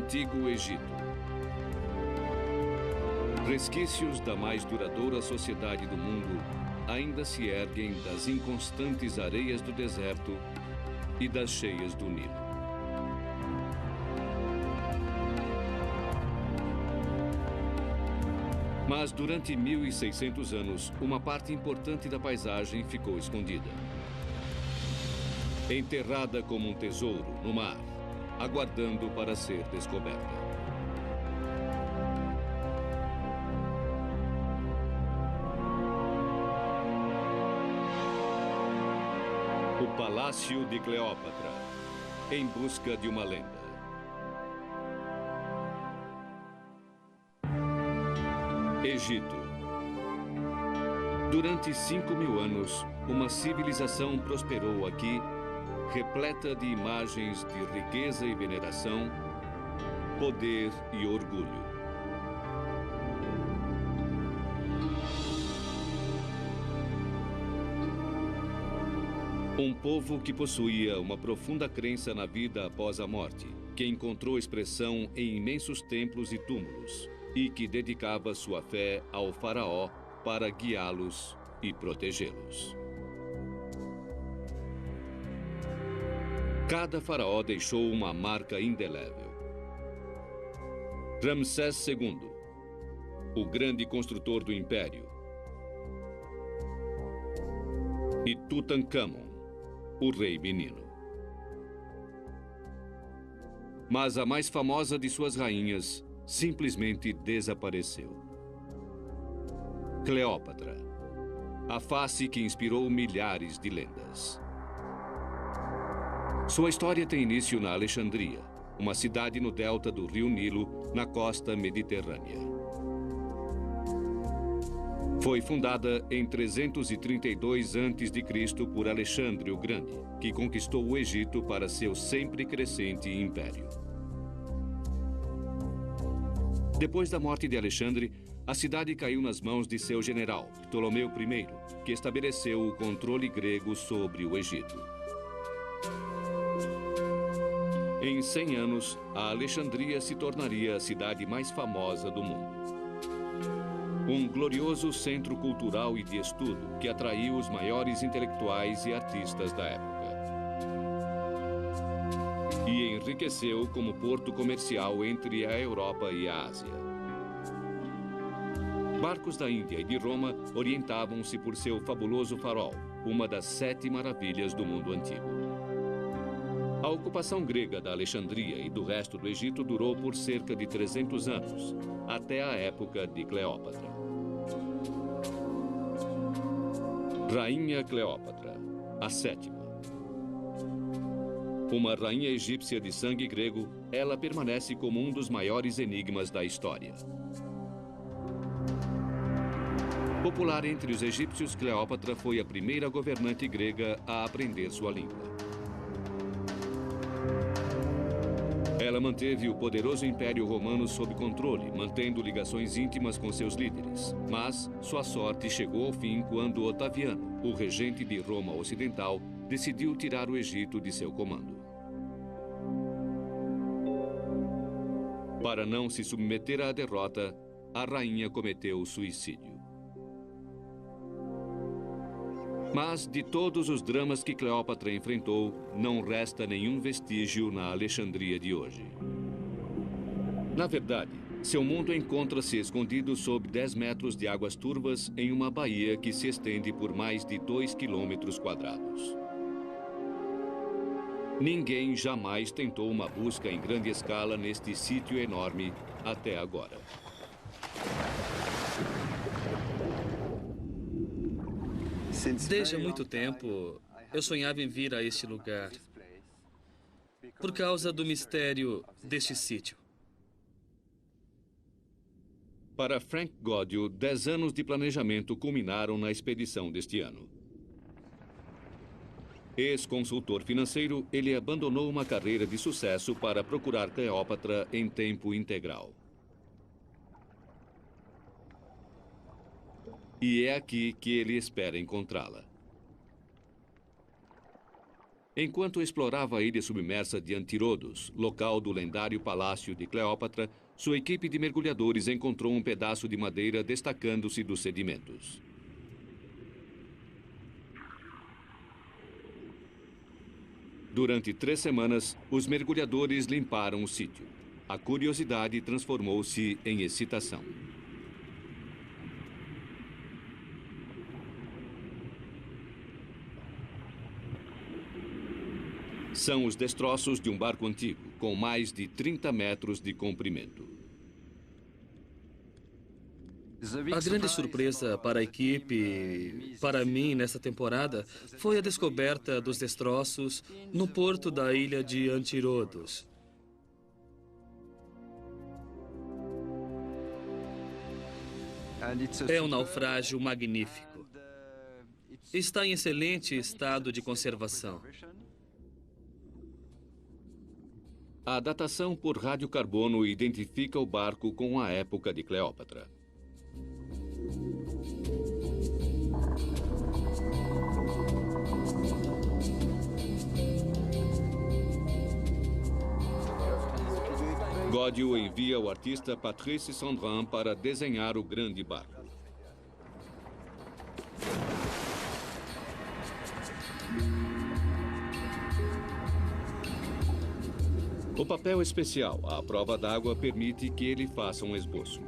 Antigo Egito. Resquícios da mais duradoura sociedade do mundo ainda se erguem das inconstantes areias do deserto e das cheias do Nilo. Mas durante 1.600 anos, uma parte importante da paisagem ficou escondida. Enterrada como um tesouro no mar, aguardando para ser descoberta. O Palácio de Cleópatra, em busca de uma lenda. Egito. Durante 5.000 anos, uma civilização prosperou aqui, repleta de imagens de riqueza e veneração, poder e orgulho. Um povo que possuía uma profunda crença na vida após a morte, que encontrou expressão em imensos templos e túmulos, e que dedicava sua fé ao faraó para guiá-los e protegê-los. Cada faraó deixou uma marca indelével. Ramsés II, o grande construtor do império, e Tutancâmon, o rei menino. Mas a mais famosa de suas rainhas simplesmente desapareceu. Cleópatra, a face que inspirou milhares de lendas. Sua história tem início na Alexandria, uma cidade no delta do rio Nilo, na costa mediterrânea. Foi fundada em 332 a.C. por Alexandre o Grande, que conquistou o Egito para seu sempre crescente império. Depois da morte de Alexandre, a cidade caiu nas mãos de seu general, Ptolomeu I, que estabeleceu o controle grego sobre o Egito. Em 100 anos, a Alexandria se tornaria a cidade mais famosa do mundo. Um glorioso centro cultural e de estudo que atraiu os maiores intelectuais e artistas da época. E enriqueceu como porto comercial entre a Europa e a Ásia. Barcos da Índia e de Roma orientavam-se por seu fabuloso farol, uma das 7 maravilhas do mundo antigo. A ocupação grega da Alexandria e do resto do Egito durou por cerca de 300 anos, até a época de Cleópatra. Rainha Cleópatra, a 7ª. Uma rainha egípcia de sangue grego, ela permanece como um dos maiores enigmas da história. Popular entre os egípcios, Cleópatra foi a primeira governante grega a aprender sua língua. Ela manteve o poderoso Império Romano sob controle, mantendo ligações íntimas com seus líderes. Mas sua sorte chegou ao fim quando Otaviano, o regente de Roma Ocidental, decidiu tirar o Egito de seu comando. Para não se submeter à derrota, a rainha cometeu suicídio. Mas, de todos os dramas que Cleópatra enfrentou, não resta nenhum vestígio na Alexandria de hoje. Na verdade, seu mundo encontra-se escondido sob 10 metros de águas turvas em uma baía que se estende por mais de 2 quilômetros quadrados. Ninguém jamais tentou uma busca em grande escala neste sítio enorme até agora. Desde há muito tempo, eu sonhava em vir a este lugar por causa do mistério deste sítio. Para Frank Goddio, 10 anos de planejamento culminaram na expedição deste ano. Ex-consultor financeiro, ele abandonou uma carreira de sucesso para procurar Cleópatra em tempo integral. E é aqui que ele espera encontrá-la. Enquanto explorava a ilha submersa de Antirodos, local do lendário palácio de Cleópatra, sua equipe de mergulhadores encontrou um pedaço de madeira destacando-se dos sedimentos. Durante 3 semanas, os mergulhadores limparam o sítio. A curiosidade transformou-se em excitação. São os destroços de um barco antigo, com mais de 30 metros de comprimento. A grande surpresa para a equipe, para mim, nessa temporada, foi a descoberta dos destroços no porto da ilha de Antirodos. É um naufrágio magnífico. Está em excelente estado de conservação. A datação por radiocarbono identifica o barco com a época de Cleópatra. Godiot envia o artista Patrice Sandrin para desenhar o grande barco. O papel especial à prova d'água permite que ele faça um esboço.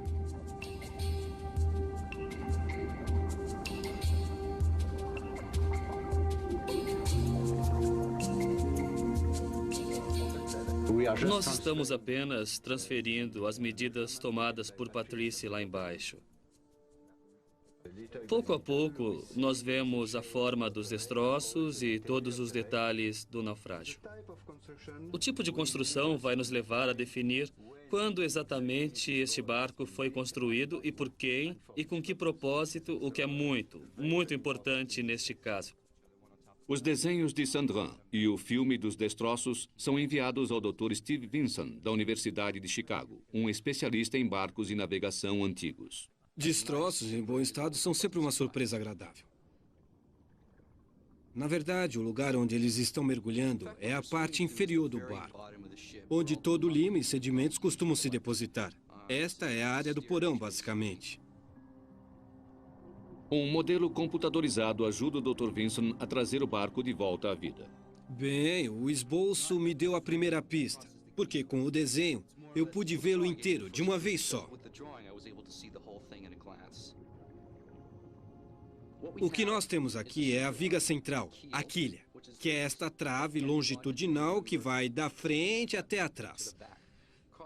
Nós estamos apenas transferindo as medidas tomadas por Patrice lá embaixo. Pouco a pouco, nós vemos a forma dos destroços e todos os detalhes do naufrágio. O tipo de construção vai nos levar a definir quando exatamente este barco foi construído e por quem e com que propósito, o que é muito, muito importante neste caso. Os desenhos de Sandrin e o filme dos destroços são enviados ao Dr. Steve Vinson, da Universidade de Chicago, um especialista em barcos e navegação antigos. Destroços em bom estado são sempre uma surpresa agradável. Na verdade, o lugar onde eles estão mergulhando é a parte inferior do barco, onde todo o lima e sedimentos costumam se depositar. Esta é a área do porão, basicamente. Um modelo computadorizado ajuda o Dr. Vinson a trazer o barco de volta à vida. Bem, o esboço me deu a primeira pista, porque com o desenho eu pude vê-lo inteiro, de uma vez só. O que nós temos aqui é a viga central, a quilha, que é esta trave longitudinal que vai da frente até atrás.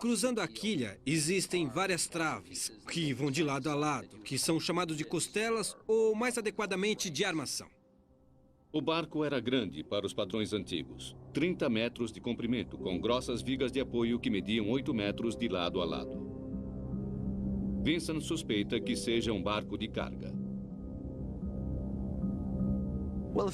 Cruzando a quilha, existem várias traves que vão de lado a lado, que são chamados de costelas ou, mais adequadamente, de armação. O barco era grande para os padrões antigos, 30 metros de comprimento, com grossas vigas de apoio que mediam 8 metros de lado a lado. Vincent suspeita que seja um barco de carga.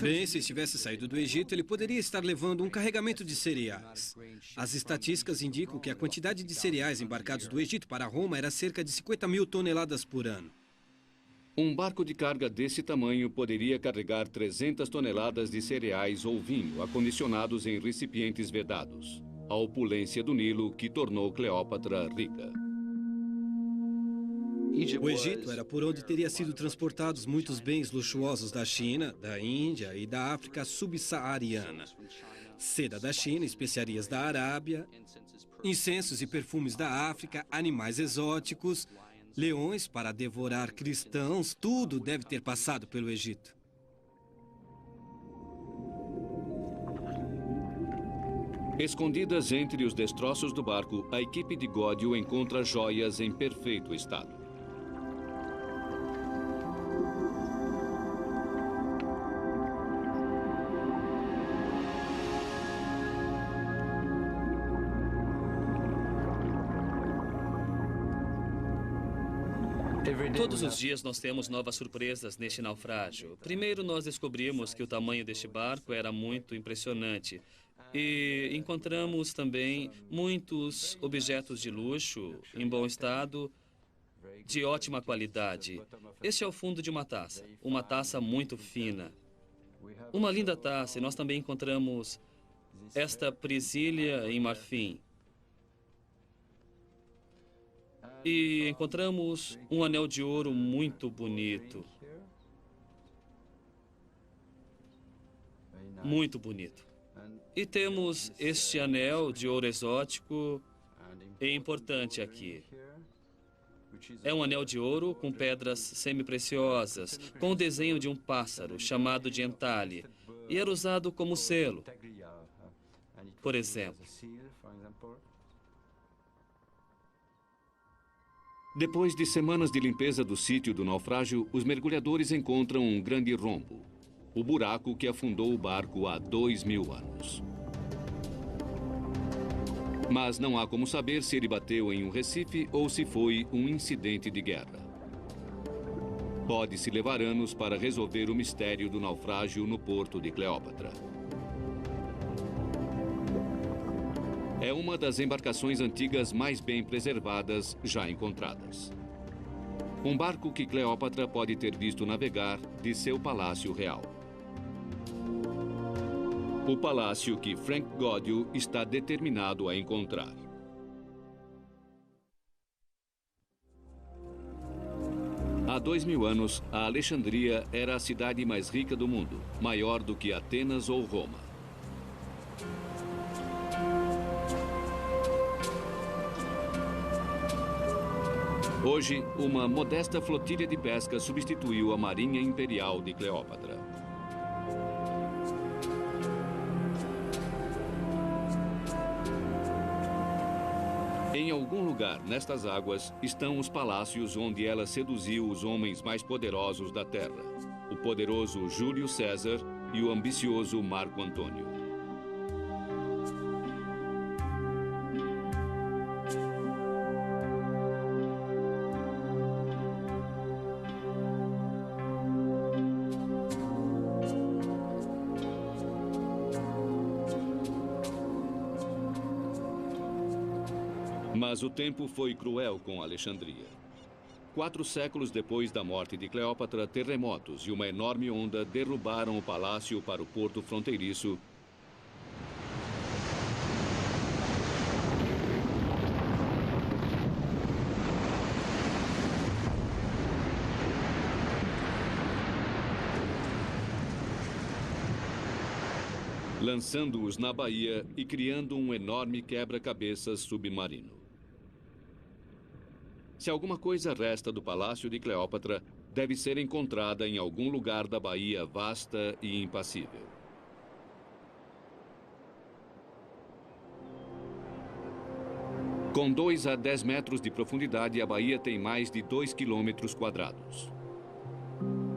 Bem, se estivesse saído do Egito, ele poderia estar levando um carregamento de cereais. As estatísticas indicam que a quantidade de cereais embarcados do Egito para Roma era cerca de 50 mil toneladas por ano. Um barco de carga desse tamanho poderia carregar 300 toneladas de cereais ou vinho acondicionados em recipientes vedados. A opulência do Nilo que tornou Cleópatra rica. O Egito era por onde teria sido transportados muitos bens luxuosos da China, da Índia e da África subsaariana. Seda da China, especiarias da Arábia, incensos e perfumes da África, animais exóticos, leões para devorar cristãos, tudo deve ter passado pelo Egito. Escondidas entre os destroços do barco, a equipe de Godiot encontra joias em perfeito estado. Todos os dias nós temos novas surpresas neste naufrágio. Primeiro, nós descobrimos que o tamanho deste barco era muito impressionante. E encontramos também muitos objetos de luxo, em bom estado, de ótima qualidade. Este é o fundo de uma taça muito fina. uma linda taça, e nós também encontramos esta presilha em marfim. E encontramos um anel de ouro muito bonito. Muito bonito. E temos este anel de ouro exótico e importante aqui. É um anel de ouro com pedras semi-preciosas, com o desenho de um pássaro chamado de entalhe, e era usado como selo, por exemplo. Depois de semanas de limpeza do sítio do naufrágio, os mergulhadores encontram um grande rombo, o buraco que afundou o barco há 2.000 anos. Mas não há como saber se ele bateu em um recife ou se foi um incidente de guerra. Pode-se levar anos para resolver o mistério do naufrágio no porto de Cleópatra. É uma das embarcações antigas mais bem preservadas já encontradas. Um barco que Cleópatra pode ter visto navegar de seu palácio real. O palácio que Frank Gaudio está determinado a encontrar. Há 2.000 anos, a Alexandria era a cidade mais rica do mundo, maior do que Atenas ou Roma. Hoje, uma modesta flotilha de pesca substituiu a Marinha Imperial de Cleópatra. Em algum lugar nestas águas estão os palácios onde ela seduziu os homens mais poderosos da Terra, o poderoso Júlio César e o ambicioso Marco Antônio. Mas o tempo foi cruel com Alexandria. 4 séculos depois da morte de Cleópatra, terremotos e uma enorme onda derrubaram o palácio para o porto fronteiriço. Lançando-os na baía e criando um enorme quebra-cabeças submarino. Se alguma coisa resta do palácio de Cleópatra, deve ser encontrada em algum lugar da baía vasta e impassível. Com 2 a 10 metros de profundidade, a baía tem mais de 2 quilômetros quadrados.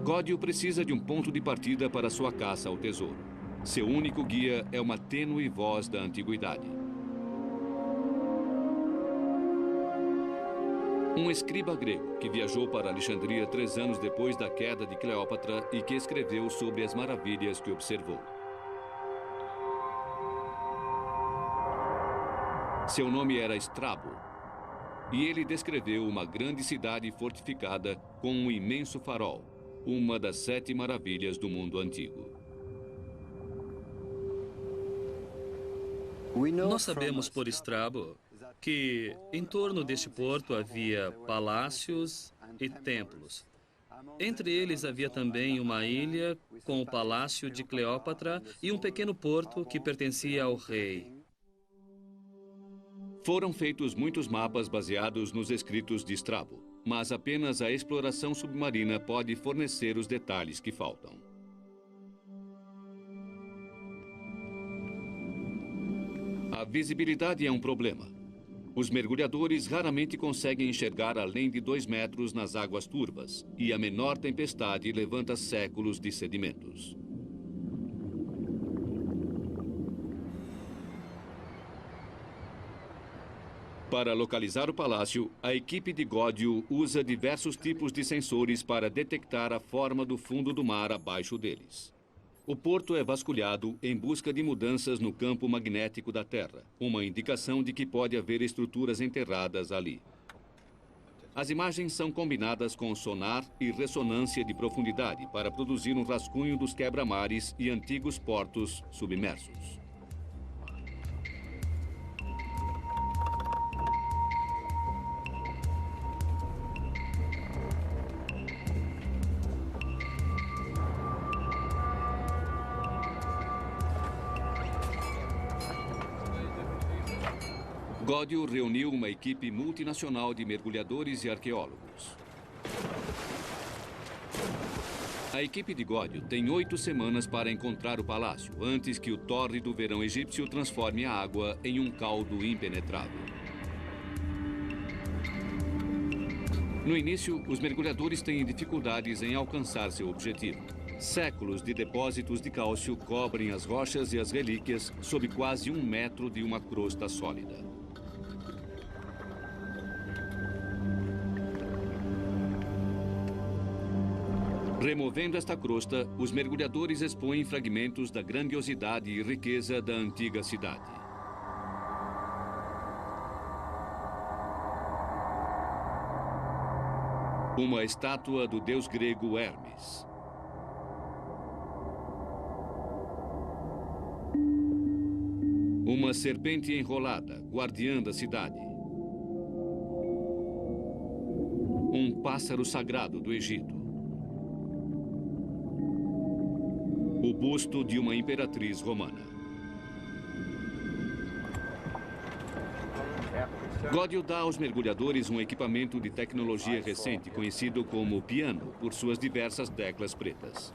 Gaudio precisa de um ponto de partida para sua caça ao tesouro. Seu único guia é uma tênue voz da antiguidade. Um escriba grego que viajou para Alexandria 3 anos depois da queda de Cleópatra e que escreveu sobre as maravilhas que observou. Seu nome era Estrabo, e ele descreveu uma grande cidade fortificada com um imenso farol, uma das 7 maravilhas do mundo antigo. Nós sabemos por Estrabo que em torno deste porto havia palácios e templos. Entre eles havia também uma ilha com o palácio de Cleópatra e um pequeno porto que pertencia ao rei. Foram feitos muitos mapas baseados nos escritos de Estrabo, mas apenas a exploração submarina pode fornecer os detalhes que faltam. A visibilidade é um problema. Os mergulhadores raramente conseguem enxergar além de 2 metros nas águas turvas, e a menor tempestade levanta séculos de sedimentos. Para localizar o palácio, a equipe de Gaudio usa diversos tipos de sensores para detectar a forma do fundo do mar abaixo deles. O porto é vasculhado em busca de mudanças no campo magnético da Terra, uma indicação de que pode haver estruturas enterradas ali. As imagens são combinadas com sonar e ressonância de profundidade para produzir um rascunho dos quebra-mares e antigos portos submersos. Godio reuniu uma equipe multinacional de mergulhadores e arqueólogos. A equipe de Godio tem 8 semanas para encontrar o palácio, antes que o tórrido verão egípcio transforme a água em um caldo impenetrável. No início, os mergulhadores têm dificuldades em alcançar seu objetivo. Séculos de depósitos de cálcio cobrem as rochas e as relíquias sob quase 1 metro de uma crosta sólida. Removendo esta crosta, os mergulhadores expõem fragmentos da grandiosidade e riqueza da antiga cidade. Uma estátua do deus grego Hermes. Uma serpente enrolada, guardiã da cidade. Um pássaro sagrado do Egito. O busto de uma imperatriz romana. Godio dá aos mergulhadores um equipamento de tecnologia recente, conhecido como piano, por suas diversas teclas pretas.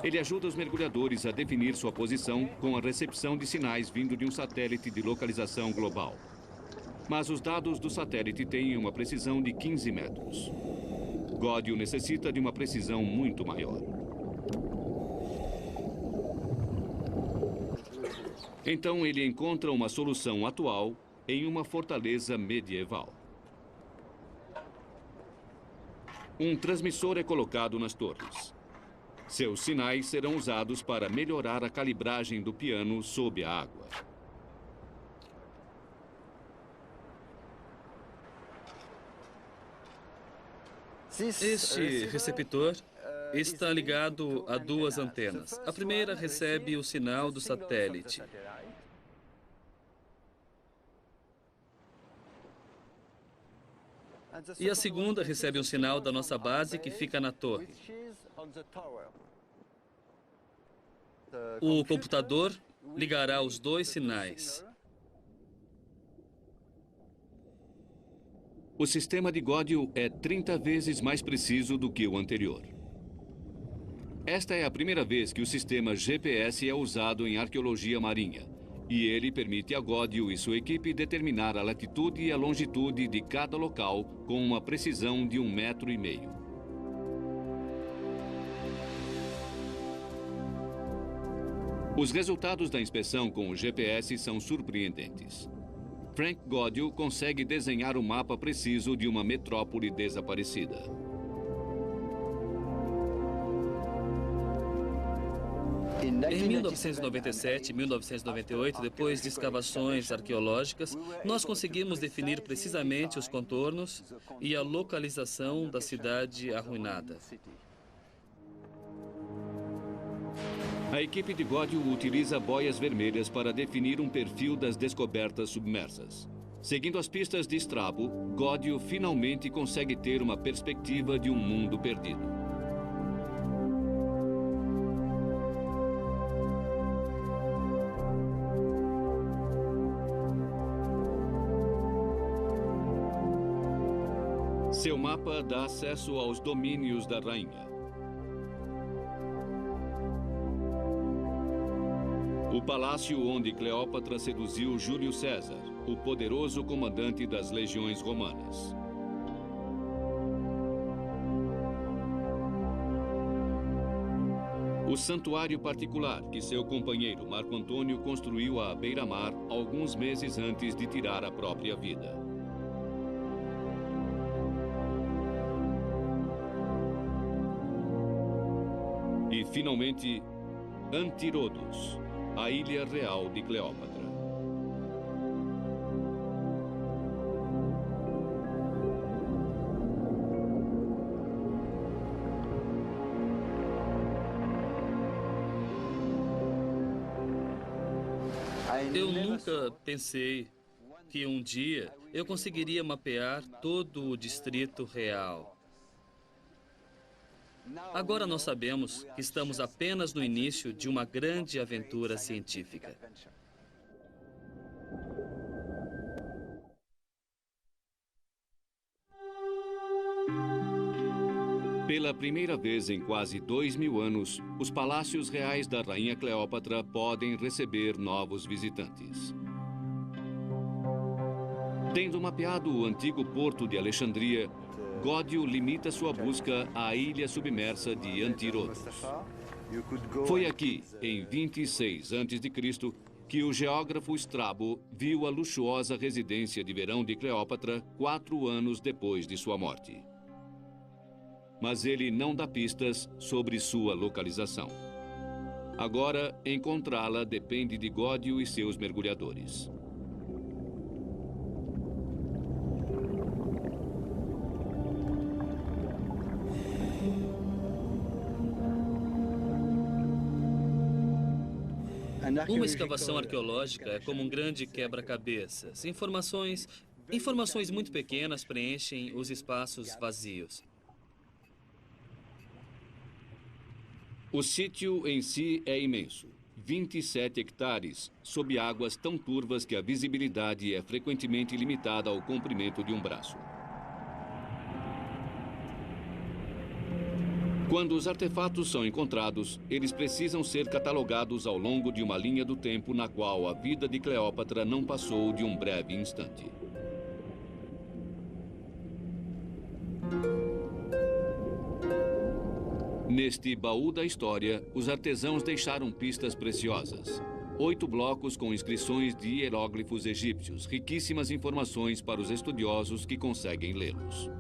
Ele ajuda os mergulhadores a definir sua posição com a recepção de sinais vindo de um satélite de localização global. Mas os dados do satélite têm uma precisão de 15 metros. Godio necessita de uma precisão muito maior. Então ele encontra uma solução atual em uma fortaleza medieval. Um transmissor é colocado nas torres. Seus sinais serão usados para melhorar a calibragem do piano sob a água. Este receptor está ligado a 2 antenas. A primeira recebe o sinal do satélite. E a segunda recebe um sinal da nossa base que fica na torre. O computador ligará os 2 sinais. O sistema de Godio é 30 vezes mais preciso do que o anterior. Esta é a primeira vez que o sistema GPS é usado em arqueologia marinha, e ele permite a Godio e sua equipe determinar a latitude e a longitude de cada local com uma precisão de 1,5 metros. Os resultados da inspeção com o GPS são surpreendentes. Frank Godio consegue desenhar o mapa preciso de uma metrópole desaparecida. Em 1997 e 1998, depois de escavações arqueológicas, nós conseguimos definir precisamente os contornos e a localização da cidade arruinada. A equipe de Godio utiliza boias vermelhas para definir um perfil das descobertas submersas. Seguindo as pistas de Strabo, Godio finalmente consegue ter uma perspectiva de um mundo perdido. Seu mapa dá acesso aos domínios da rainha. O palácio onde Cleópatra seduziu Júlio César, o poderoso comandante das legiões romanas. O santuário particular que seu companheiro Marco Antônio construiu à beira-mar alguns meses antes de tirar a própria vida. E, finalmente, Antírodos, a ilha real de Cleópatra. Eu nunca pensei que um dia eu conseguiria mapear todo o Distrito Real. Agora nós sabemos que estamos apenas no início de uma grande aventura científica. Pela primeira vez em quase 2000 anos, os palácios reais da Rainha Cleópatra podem receber novos visitantes. Tendo mapeado o antigo porto de Alexandria, Gódio limita sua busca à ilha submersa de Antírodos. Foi aqui, em 26 a.C., que o geógrafo Strabo viu a luxuosa residência de verão de Cleópatra 4 anos depois de sua morte. Mas ele não dá pistas sobre sua localização. Agora, encontrá-la depende de Gódio e seus mergulhadores. Uma escavação arqueológica é como um grande quebra-cabeças. Informações muito pequenas preenchem os espaços vazios. O sítio em si é imenso, 27 hectares, sob águas tão turvas que a visibilidade é frequentemente limitada ao comprimento de um braço. Quando os artefatos são encontrados, eles precisam ser catalogados ao longo de uma linha do tempo na qual a vida de Cleópatra não passou de um breve instante. Neste baú da história, os artesãos deixaram pistas preciosas. 8 blocos com inscrições de hieróglifos egípcios, riquíssimas informações para os estudiosos que conseguem lê-los.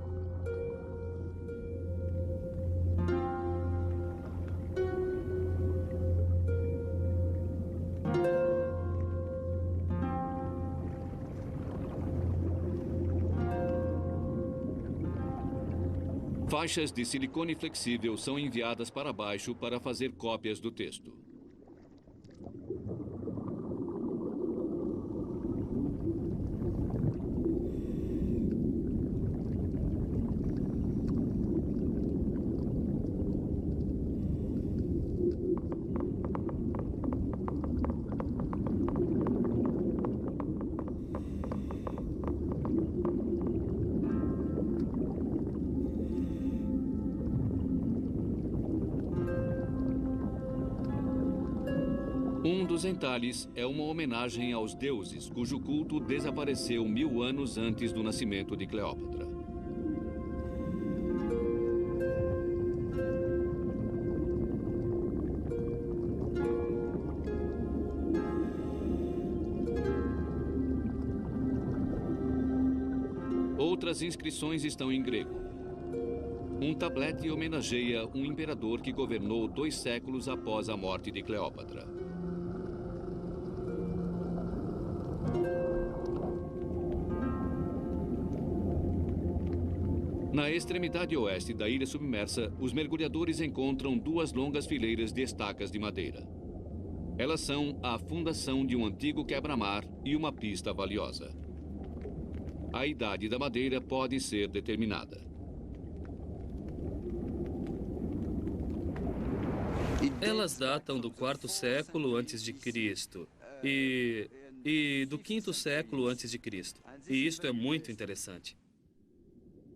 Faixas de silicone flexível são enviadas para baixo para fazer cópias do texto. Um dos entalhes é uma homenagem aos deuses, cujo culto desapareceu 1000 anos antes do nascimento de Cleópatra. Outras inscrições estão em grego. Um tablete homenageia um imperador que governou 2 séculos após a morte de Cleópatra. Na extremidade oeste da ilha submersa, os mergulhadores encontram 2 longas fileiras de estacas de madeira. Elas são a fundação de um antigo quebra-mar e uma pista valiosa. A idade da madeira pode ser determinada. Elas datam do 4º século antes de Cristo e do 5º século antes de Cristo. E isto é muito interessante.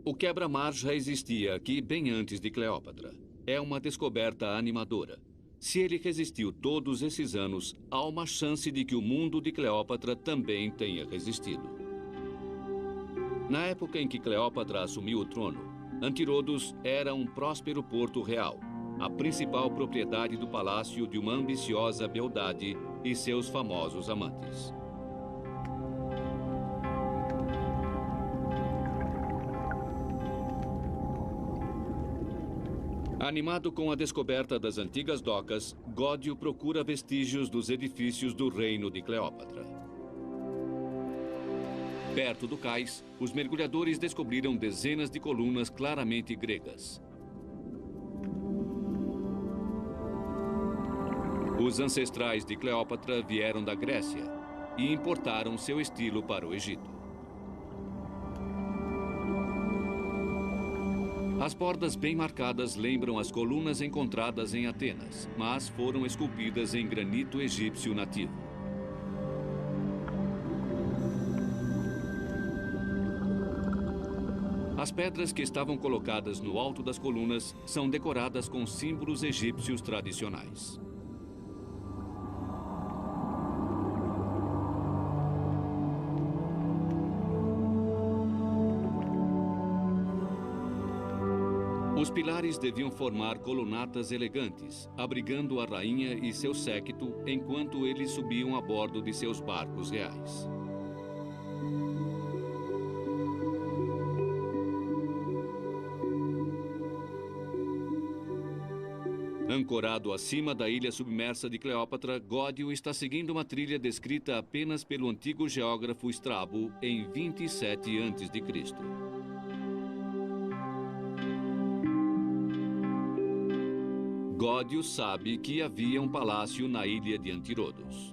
O quebra-mar já existia aqui bem antes de Cleópatra. É uma descoberta animadora. Se ele resistiu todos esses anos, há uma chance de que o mundo de Cleópatra também tenha resistido. Na época em que Cleópatra assumiu o trono, Antírodos era um próspero porto real, a principal propriedade do palácio de uma ambiciosa beldade e seus famosos amantes. Animado com a descoberta das antigas docas, Gódio procura vestígios dos edifícios do reino de Cleópatra. Perto do cais, os mergulhadores descobriram dezenas de colunas claramente gregas. Os ancestrais de Cleópatra vieram da Grécia. e importaram seu estilo para o Egito. As bordas bem marcadas lembram as colunas encontradas em Atenas, mas foram esculpidas em granito egípcio nativo. As pedras que estavam colocadas no alto das colunas são decoradas com símbolos egípcios tradicionais. Os pilares deviam formar colunatas elegantes, abrigando a rainha e seu séquito enquanto eles subiam a bordo de seus barcos reais. Ancorado acima da ilha submersa de Cleópatra, Gódio está seguindo uma trilha descrita apenas pelo antigo geógrafo Estrabo em 27 a.C. Gódio sabe que havia um palácio na ilha de Antírodos.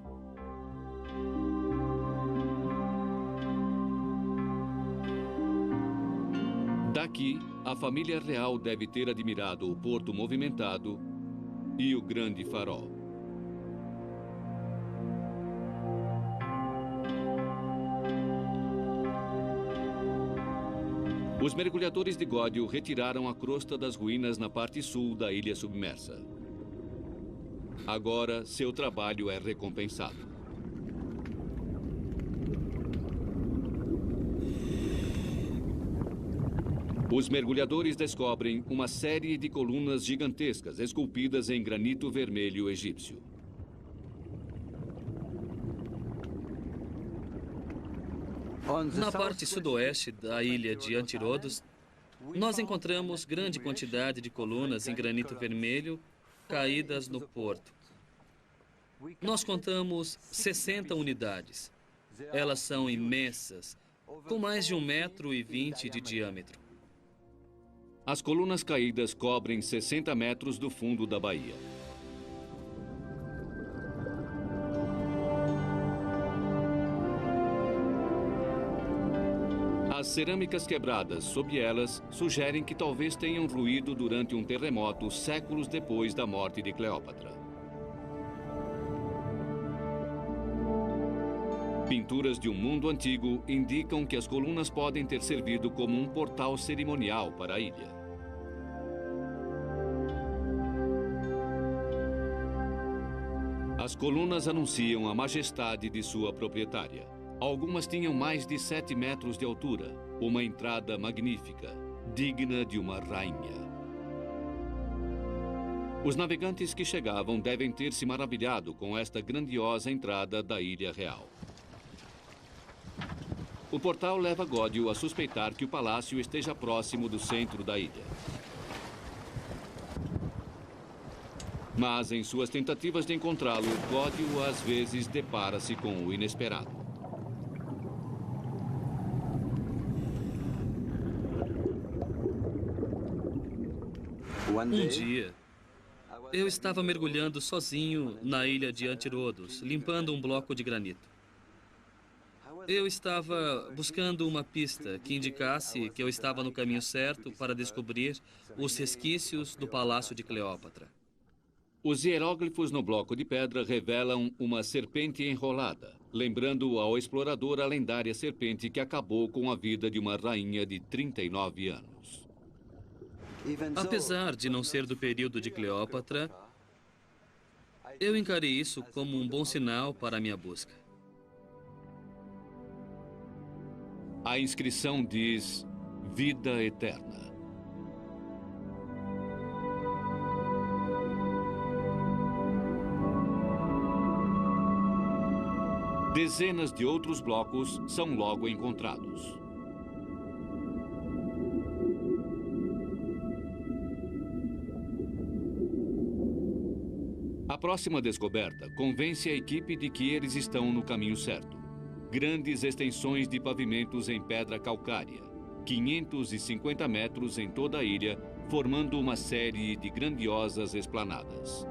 Daqui, a família real deve ter admirado o porto movimentado e o grande farol. Os mergulhadores de Gódio retiraram a crosta das ruínas na parte sul da ilha submersa. Agora, seu trabalho é recompensado. Os mergulhadores descobrem uma série de colunas gigantescas esculpidas em granito vermelho egípcio. Na parte sudoeste da ilha de Antírodos, nós encontramos grande quantidade de colunas em granito vermelho caídas no porto. Nós contamos 60 unidades. Elas são imensas, com mais de 1,20 m de diâmetro. As colunas caídas cobrem 60 metros do fundo da baía. As cerâmicas quebradas sob elas sugerem que talvez tenham ruído durante um terremoto séculos depois da morte de Cleópatra. Pinturas de um mundo antigo indicam que as colunas podem ter servido como um portal cerimonial para a ilha. As colunas anunciam a majestade de sua proprietária. Algumas tinham mais de 7 metros de altura, uma entrada magnífica, digna de uma rainha. Os navegantes que chegavam devem ter se maravilhado com esta grandiosa entrada da Ilha Real. O portal leva Gódio a suspeitar que o palácio esteja próximo do centro da ilha. Mas em suas tentativas de encontrá-lo, Gódio às vezes depara-se com o inesperado. Um dia, eu estava mergulhando sozinho na ilha de Antírodos, limpando um bloco de granito. Eu estava buscando uma pista que indicasse que eu estava no caminho certo para descobrir os resquícios do Palácio de Cleópatra. Os hieróglifos no bloco de pedra revelam uma serpente enrolada, lembrando ao explorador a lendária serpente que acabou com a vida de uma rainha de 39 anos. Apesar de não ser do período de Cleópatra, eu encarei isso como um bom sinal para a minha busca. A inscrição diz: Vida Eterna. Dezenas de outros blocos são logo encontrados. A próxima descoberta convence a equipe de que eles estão no caminho certo. Grandes extensões de pavimentos em pedra calcária, 550 metros em toda a ilha, formando uma série de grandiosas esplanadas.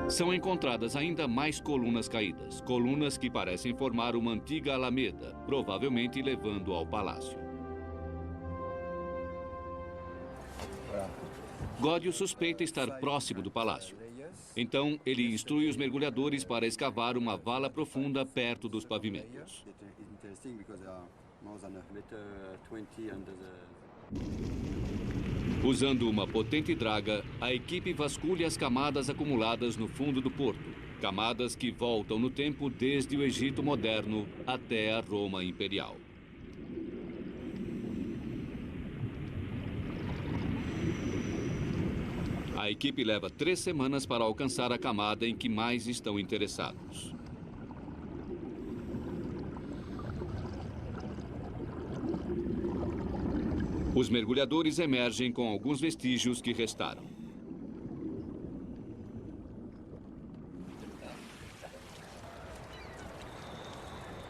São encontradas ainda mais colunas caídas, colunas que parecem formar uma antiga alameda, provavelmente levando ao palácio. Godio suspeita estar próximo do palácio. Então, ele instrui os mergulhadores para escavar uma vala profunda perto dos pavimentos. Usando uma potente draga, a equipe vasculha as camadas acumuladas no fundo do porto. Camadas que voltam no tempo desde o Egito moderno até a Roma imperial. A equipe leva 3 semanas para alcançar a camada em que mais estão interessados. Os mergulhadores emergem com alguns vestígios que restaram.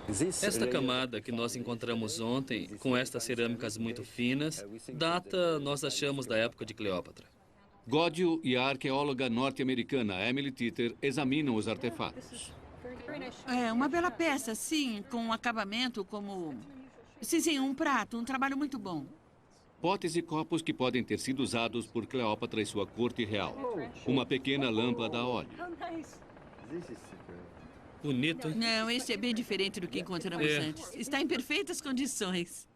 Esta camada que nós encontramos ontem, com estas cerâmicas muito finas, data, nós achamos, da época de Cleópatra. Godio e a arqueóloga norte-americana Emily Titter examinam os artefatos. É uma bela peça, sim, com um acabamento como... Sim, um prato, um trabalho muito bom. Potes e copos que podem ter sido usados por Cleópatra e sua corte real. Uma pequena lâmpada a óleo. Bonito, hein? Não, esse é bem diferente do que encontramos antes. Está em perfeitas condições.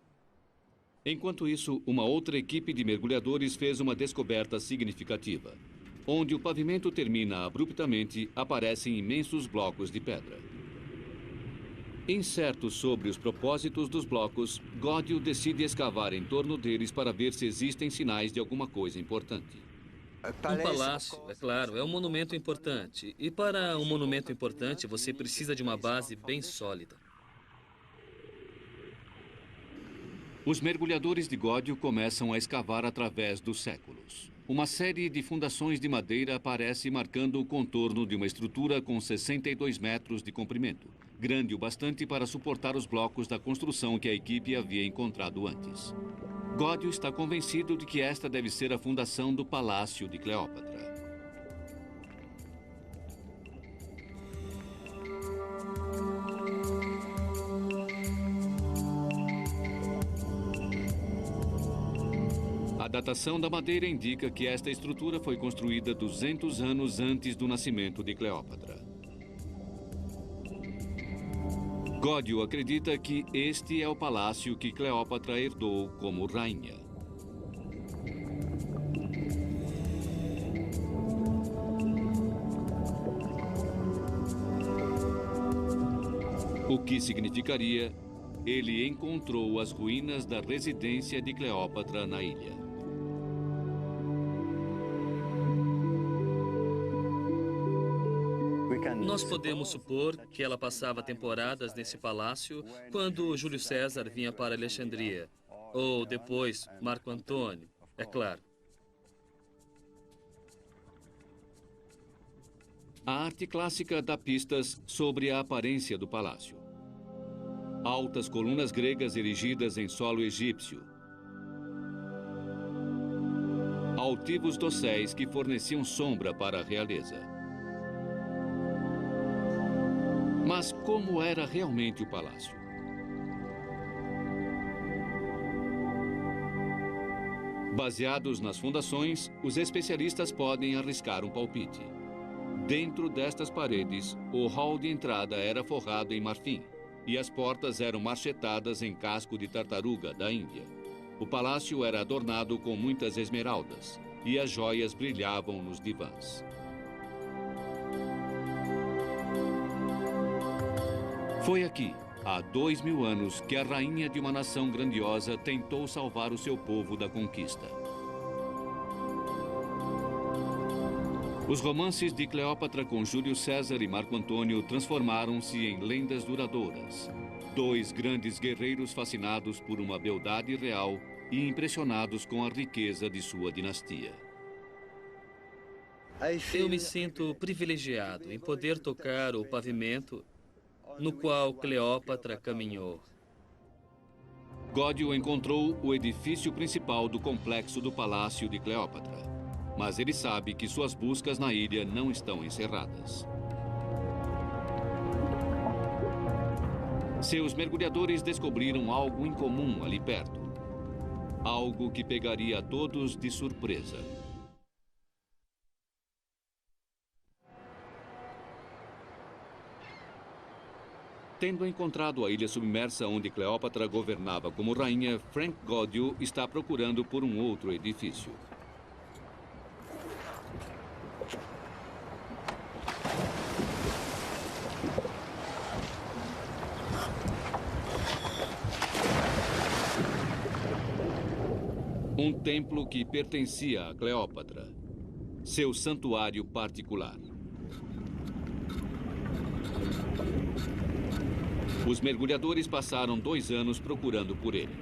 Enquanto isso, uma outra equipe de mergulhadores fez uma descoberta significativa. Onde o pavimento termina abruptamente, aparecem imensos blocos de pedra. Incerto sobre os propósitos dos blocos, Godio decide escavar em torno deles para ver se existem sinais de alguma coisa importante. Um palácio, é claro, é um monumento importante. E para um monumento importante, você precisa de uma base bem sólida. Os mergulhadores de Godio começam a escavar através dos séculos. Uma série de fundações de madeira aparece marcando o contorno de uma estrutura com 62 metros de comprimento, grande o bastante para suportar os blocos da construção que a equipe havia encontrado antes. Godio está convencido de que esta deve ser a fundação do Palácio de Cleópatra. A datação da madeira indica que esta estrutura foi construída 200 anos antes do nascimento de Cleópatra. Godio acredita que este é o palácio que Cleópatra herdou como rainha. O que significaria, ele encontrou as ruínas da residência de Cleópatra na ilha. Nós podemos supor que ela passava temporadas nesse palácio quando Júlio César vinha para Alexandria. Ou depois, Marco Antônio, é claro. A arte clássica dá pistas sobre a aparência do palácio. Altas colunas gregas erigidas em solo egípcio. Altivos dosséis que forneciam sombra para a realeza. Mas como era realmente o palácio? Baseados nas fundações, os especialistas podem arriscar um palpite. Dentro destas paredes, o hall de entrada era forrado em marfim e as portas eram marchetadas em casco de tartaruga da Índia. O palácio era adornado com muitas esmeraldas e as joias brilhavam nos divãs. Foi aqui, há 2000 anos, que a rainha de uma nação grandiosa tentou salvar o seu povo da conquista. Os romances de Cleópatra com Júlio César e Marco Antônio transformaram-se em lendas duradouras. Dois grandes guerreiros fascinados por uma beldade real e impressionados com a riqueza de sua dinastia. Eu me sinto privilegiado em poder tocar o pavimento no qual Cleópatra caminhou. Godio encontrou o edifício principal do complexo do Palácio de Cleópatra. mas ele sabe que suas buscas na ilha não estão encerradas. Seus mergulhadores descobriram algo incomum ali perto. Algo que pegaria a todos de surpresa. Tendo encontrado a ilha submersa onde Cleópatra governava como rainha, Frank Godio está procurando por um outro edifício. Um templo que pertencia a Cleópatra. Seu santuário particular. Os mergulhadores passaram 2 anos procurando por ele.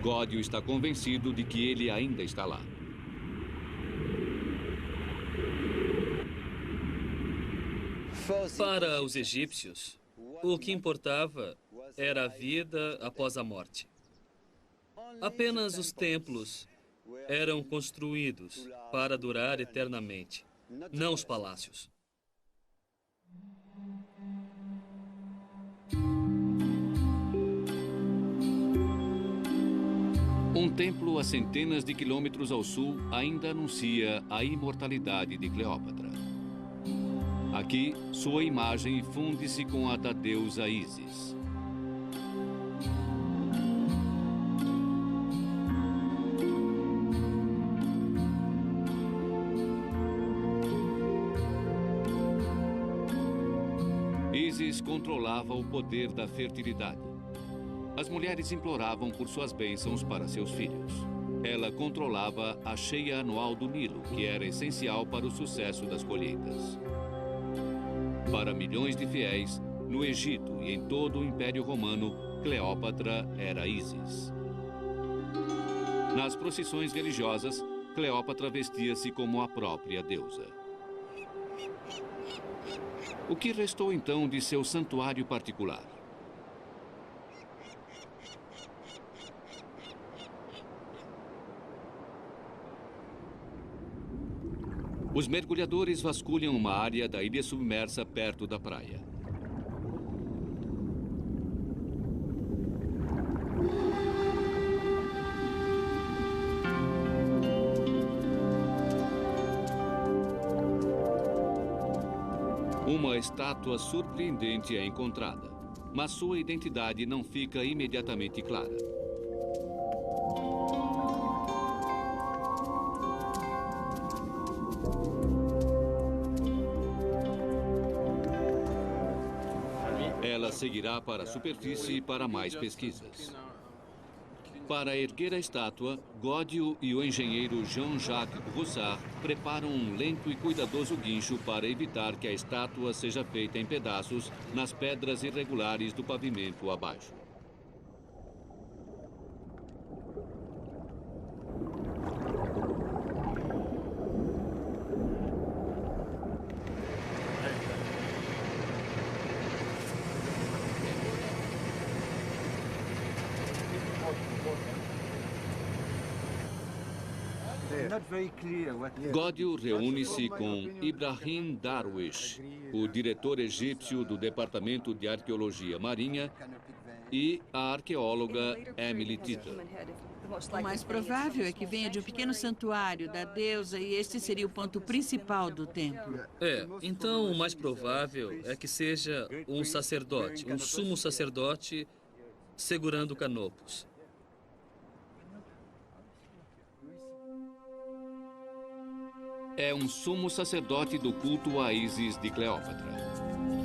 Godio está convencido de que ele ainda está lá. Para os egípcios, o que importava era a vida após a morte. Apenas os templos eram construídos para durar eternamente, não os palácios. Um templo a centenas de quilômetros ao sul ainda anuncia a imortalidade de Cleópatra. Aqui, sua imagem funde-se com a da deusa Ísis. Ísis controlava o poder da fertilidade. As mulheres imploravam por suas bênçãos para seus filhos. Ela controlava a cheia anual do Nilo, que era essencial para o sucesso das colheitas. Para milhões de fiéis, no Egito e em todo o Império Romano, Cleópatra era Ísis. Nas procissões religiosas, Cleópatra vestia-se como a própria deusa. O que restou então de seu santuário particular? Os mergulhadores vasculham uma área da ilha submersa perto da praia. Uma estátua surpreendente é encontrada, mas sua identidade não fica imediatamente clara. Ela seguirá para a superfície para mais pesquisas. Para erguer a estátua, Godio e o engenheiro Jean-Jacques Roussard preparam um lento e cuidadoso guincho para evitar que a estátua seja feita em pedaços nas pedras irregulares do pavimento abaixo. Godio reúne-se com Ibrahim Darwish, o diretor egípcio do Departamento de Arqueologia Marinha, e a arqueóloga Emily Tita. O mais provável é que venha de um pequeno santuário da deusa e este seria o ponto principal do templo. Então o mais provável é que seja um sacerdote, um sumo sacerdote segurando canopos. É um sumo sacerdote do culto a Ísis de Cleópatra.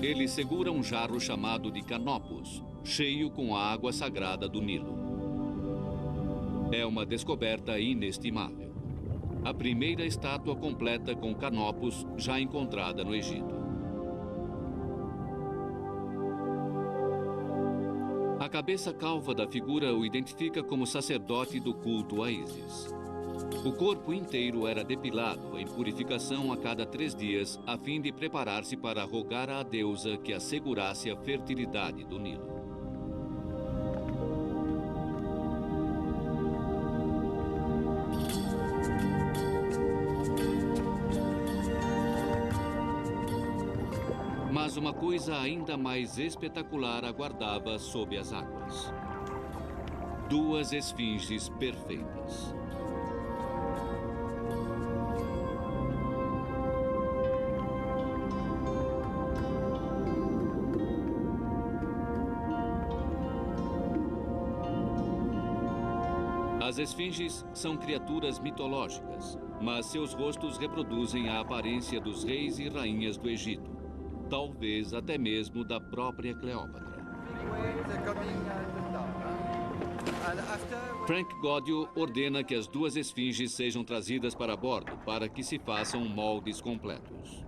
Ele segura um jarro chamado de Canopus, cheio com a água sagrada do Nilo. É uma descoberta inestimável. A primeira estátua completa com Canopus já encontrada no Egito. A cabeça calva da figura o identifica como sacerdote do culto a Ísis. O corpo inteiro era depilado em purificação a cada 3 dias, a fim de preparar-se para rogar à deusa que assegurasse a fertilidade do Nilo. Mas uma coisa ainda mais espetacular aguardava sob as águas. 2 esfinges perfeitas. As esfinges são criaturas mitológicas, mas seus rostos reproduzem a aparência dos reis e rainhas do Egito, talvez até mesmo da própria Cleópatra. Frank Godio ordena que as 2 esfinges sejam trazidas para bordo para que se façam moldes completos.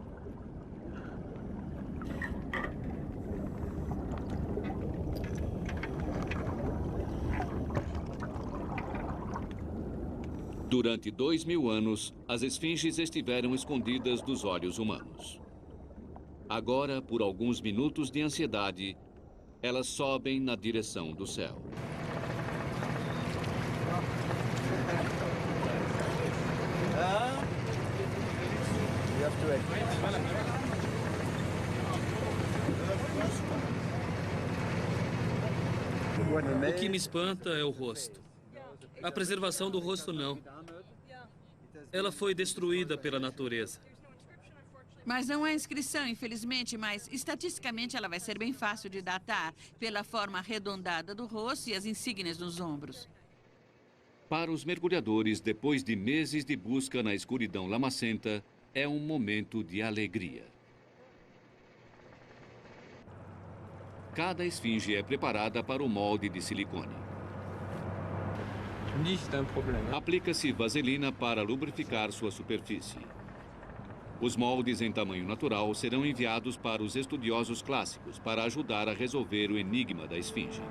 Durante 2000 anos, as esfinges estiveram escondidas dos olhos humanos. Agora, por alguns minutos de ansiedade, elas sobem na direção do céu. O que me espanta é o rosto. A preservação do rosto não. Ela foi destruída pela natureza. Mas não há inscrição, infelizmente, mas estatisticamente ela vai ser bem fácil de datar pela forma arredondada do rosto e as insígnias nos ombros. Para os mergulhadores, depois de meses de busca na escuridão lamacenta, é um momento de alegria. Cada esfinge é preparada para o molde de silicone. Aplica-se vaselina para lubrificar sua superfície. Os moldes em tamanho natural serão enviados para os estudiosos clássicos para ajudar a resolver o enigma da esfinge.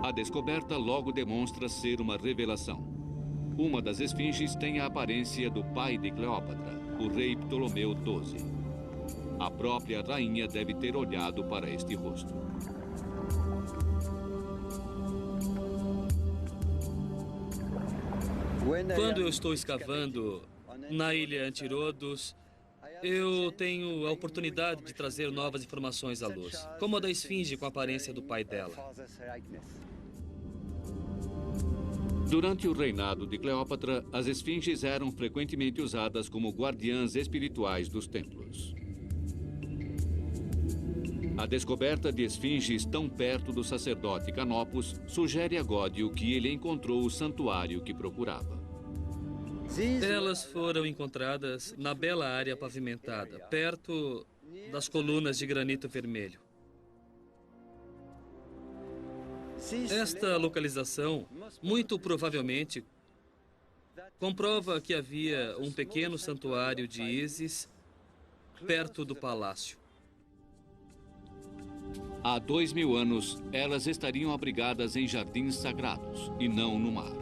A descoberta logo demonstra ser uma revelação. Uma das esfinges tem a aparência do pai de Cleópatra, o rei Ptolomeu XII. A própria rainha deve ter olhado para este rosto. Quando eu estou escavando na ilha Antirodos, eu tenho a oportunidade de trazer novas informações à luz, como a da esfinge com a aparência do pai dela. Durante o reinado de Cleópatra, as esfinges eram frequentemente usadas como guardiãs espirituais dos templos. A descoberta de esfinges tão perto do sacerdote Canopus sugere a Godio que ele encontrou o santuário que procurava. Elas foram encontradas na bela área pavimentada, perto das colunas de granito vermelho. Esta localização, muito provavelmente, comprova que havia um pequeno santuário de Ísis perto do palácio. Há 2000 anos, elas estariam abrigadas em jardins sagrados e não no mar.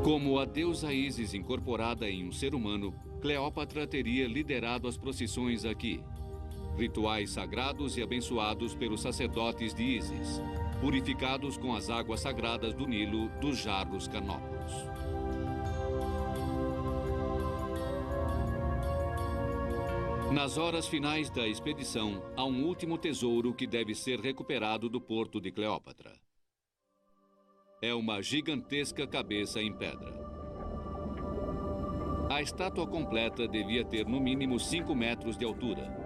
Como a deusa Ísis incorporada em um ser humano, Cleópatra teria liderado as procissões aqui. Rituais sagrados e abençoados pelos sacerdotes de Ísis, purificados com as águas sagradas do Nilo dos jarros Canopus. Nas horas finais da expedição, há um último tesouro que deve ser recuperado do porto de Cleópatra. É uma gigantesca cabeça em pedra. A estátua completa devia ter no mínimo 5 metros de altura.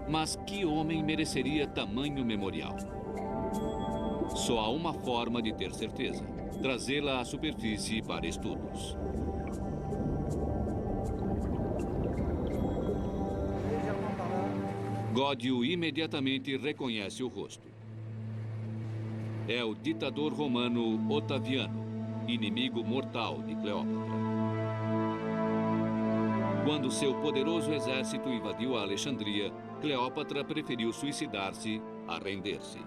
Mas que homem mereceria tamanho memorial? Só há uma forma de ter certeza: trazê-la à superfície para estudos. Godio imediatamente reconhece o rosto. É o ditador romano Otaviano, inimigo mortal de Cleópatra. Quando seu poderoso exército invadiu a Alexandria, Cleópatra preferiu suicidar-se a render-se.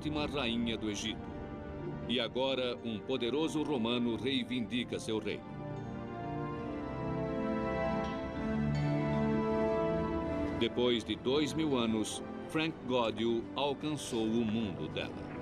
última rainha do Egito. E agora, um poderoso romano reivindica seu reino. Depois de 2000 anos, Frank Gaudio alcançou o mundo dela.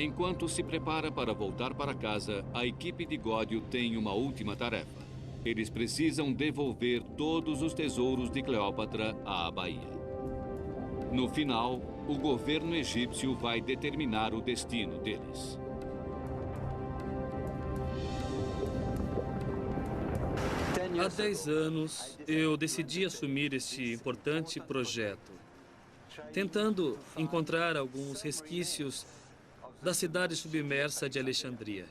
Enquanto se prepara para voltar para casa, a equipe de Gaudio tem uma última tarefa. Eles precisam devolver todos os tesouros de Cleópatra à Baía. No final, o governo egípcio vai determinar o destino deles. Há 10 anos, eu decidi assumir este importante projeto, tentando encontrar alguns resquícios da cidade submersa de Alexandria.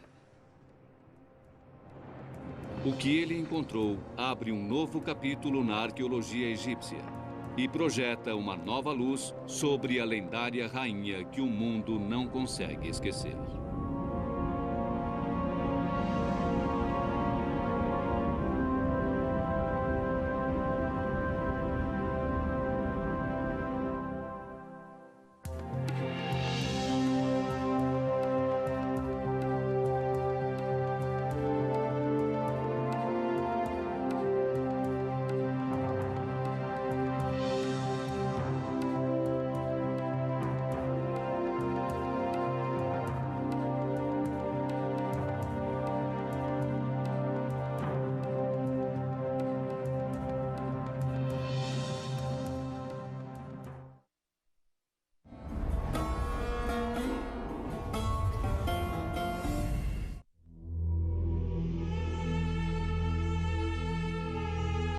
O que ele encontrou abre um novo capítulo na arqueologia egípcia e projeta uma nova luz sobre a lendária rainha que o mundo não consegue esquecer.